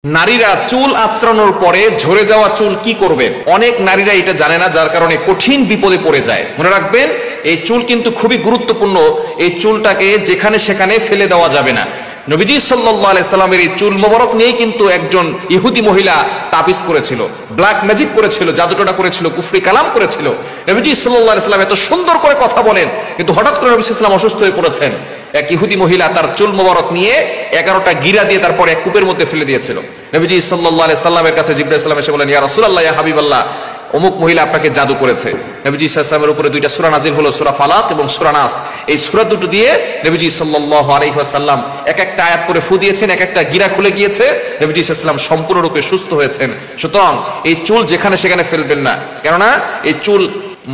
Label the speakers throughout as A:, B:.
A: নারীরা চুল আঁচড়ানোর পরে ঝরে যাওয়া চুল কি করবে? অনেক নারীরা এটা জানে না, যার কারণে কঠিন বিপদে পড়ে যায়। মনে রাখবেন, এই চুল কিন্তু খুবই গুরুত্বপূর্ণ। এই চুলটাকে যেখানে সেখানে ফেলে দেওয়া যাবে না। নবীজি সাল্লাল্লাহু আলাইহি সাল্লামের এই চুল মোবারক নিয়ে কিন্তু একজন ইহুদি মহিলা তাবিজ করেছিল, ব্ল্যাক ম্যাজিক করেছিল, জাদুটোনা করেছিল, কুফরি কালাম করেছিল। নবীজি সাল্লাল্লাহু আলাইহি সাল্লাম এত সুন্দর করে কথা বলেন, কিন্তু হঠাৎ করে নবী সাল্লাল্লাহু আলাইহি সাল্লাম অসুস্থ হয়ে পড়েছেন। এক ইহুদি মহিলা তার চুল মোবারক নিয়ে 11টা গিরা দিয়ে তারপরে এক কূপের মধ্যে ফেলে দিয়েছিল। নবীজি সাল্লাল্লাহু আলাইহি সাল্লামের কাছে জিবরাইল আলাইহিস সালাম এসে বলেন, ইয়া রাসূলুল্লাহ, ইয়া হাবিবাল্লাহ, অমুক মহিলা আপনাকে জাদু করেছে। নবীজি সাল্লাল্লাহু আলাইহি ওয়াসাল্লামের উপরে দুইটা সূরা নাজিল হলো, সূরা ফালাক এবং সূরা নাস। এই সূরা দুটো দিয়ে নবীজি সাল্লাল্লাহু আলাইহি ওয়াসাল্লাম এক একটা আয়াত করে ফু দিয়েছেন, এক একটা গিরা খুলে গিয়েছে। নবীজি সাল্লাল্লাহু আলাইহি ওয়াসাল্লাম সম্পূর্ণরূপে সুস্থ হয়েছেন। সুতরাং এই চুল যেখানে সেখানে ফেলবেন না, কেননা এই চুল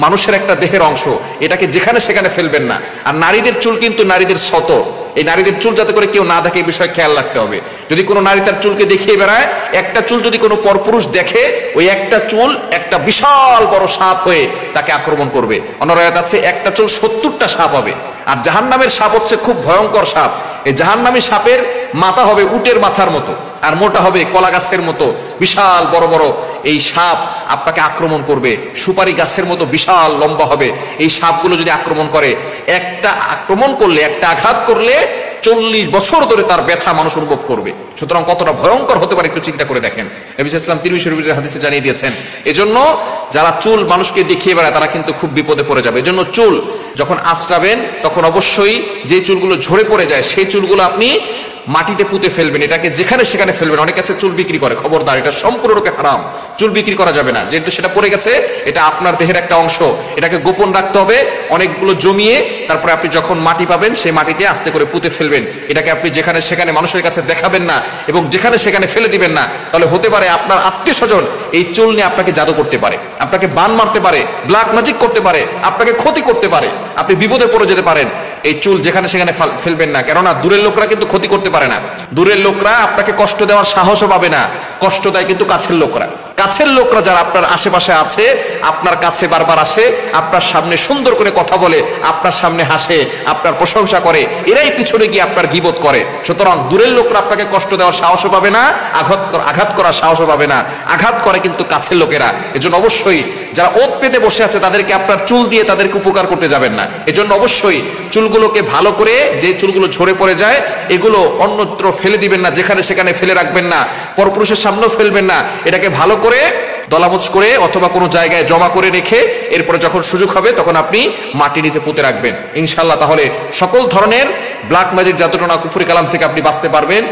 A: মানুষের একটা দেহের অংশ, এটাকে যেখানে সেখানে ফেলবেন না। আর নারীদের চুল কিন্তু নারীদের সতর, এই নারীদের চুল যাতে করে কেউ না দেখে এই বিষয়ে খেয়াল রাখতে হবে। যদি কোনো নারী তার চুলকে দেখিয়ে বেড়ায়, একটা চুল যদি কোনো পরপুরুষ দেখে, ওই একটা চুল একটা বিশাল বড় সাপ হয়ে তাকে আক্রমণ করবে। অন্য রায়াত আছে একটা চুল 70টা সাপ হবে। আর জাহান্নামের সাপ হচ্ছে খুব ভয়ঙ্কর সাপ। এই জাহান্নামী সাপের মাথা হবে উটের মাথার মতো, আর মোটা হবে কলা গাছের মতো। বিশাল বড় বড় এই সাপ আপনাকে আক্রমণ করবে, সুপারি গাছের মতো বিশাল লম্বা হবে। এই সাপগুলো যদি আক্রমণ করে, একটা আক্রমণ করলে, একটা আঘাত করলে 40 বছর ধরে তার ব্যথা মানুষ অনুভব করবে। সুতরাং কতটা ভয়ঙ্কর হতে পারে একটু চিন্তা করে দেখেন। নবী সাল্লাল্লাহু আলাইহি ওয়াসাল্লাম তিরমিজি শরীফের হাদিসে জানিয়ে দিয়েছেন। এজন্য যারা চুল মানুষকে দেখিয়ে বেড়ায় তারা কিন্তু খুব বিপদে পড়ে যাবে। এজন্য চুল যখন আঁচড়াবেন তখন অবশ্যই যে চুলগুলো ঝরে পড়ে যায় সেই চুলগুলো আপনি মাটিতে পুঁতে ফেলবেন, এটাকে যেখানে সেখানে ফেলবেন। অনেক কাছে চুল বিক্রি করে, খবরদার, এটা সম্পূর্ণরূপে হারাম। চুল বিক্রি করা যাবে না, যেহেতু সেটা পড়ে গেছে, এটা আপনার দেহের একটা অংশ, এটাকে গোপন রাখতে হবে। অনেকগুলো জমিয়ে তারপরে আপনি যখন মাটি পাবেন সেই মাটিতে আস্তে করে পুঁতে ফেলবেন। এটাকে আপনি যেখানে সেখানে মানুষের কাছে দেখাবেন না এবং যেখানে সেখানে ফেলে দিবেন না। তাহলে হতে পারে আপনার আত্মীয় স্বজন এই চুল নিয়ে আপনাকে জাদু করতে পারে, আপনাকে বান মারতে পারে, ব্ল্যাক ম্যাজিক করতে পারে, আপনাকে ক্ষতি করতে পারে, আপনি বিপদে পড়ে যেতে পারেন। এই চুল যেখানে সেখানে ফেলবেন না, কেননা দূরের লোকরা কিন্তু ক্ষতি করতে পারে না। দূরের লোকরা আপনাকে কষ্ট দেওয়ার সাহসও পাবে না, কষ্ট দেয় কিন্তু কাছের লোকরা। কাছের লোকরা যারা আপনার আশেপাশে আছে, আপনার কাছে বারবার আসে, আপনার সামনে সুন্দর করে কথা বলে, আপনার সামনে হাসে, আপনার প্রশংসা করে, এরাই পিছনে গিয়ে আপনার গীবত করে। সুতরাং দূরের লোকরা আপনাকে কষ্ট দেওয়ার সাহসও পাবে না, আঘাত করার সাহসও পাবে না। আঘাত করে কিন্তু কাছের লোকেরা। এজন্য অবশ্যই যারা ওত পেতে বসে আছে তাদেরকে আপনার চুল দিয়ে তাদেরকে উপকার করতে যাবেন না। এজন্য অবশ্যই চুলগুলোকে ভালো করে, যে চুলগুলো ঝরে পড়ে যায় এগুলো অন্যত্র ফেলে দিবেন না, যেখানে সেখানে ফেলে রাখবেন না, পরপুরুষের সামনেও ফেলবেন না। এটাকে ভালো করে দলামোচ করে অথবা কোনো জায়গায় জমা করে রেখে এরপরে যখন সুযোগ হবে তখন আপনি মাটি নিচে পুঁতে রাখবেন। ইনশাআল্লাহ তাহলে সকল ধরনের ব্ল্যাক ম্যাজিক, জাদুটোনা, কুফরি কালাম থেকে আপনি বাঁচতে পারবেন।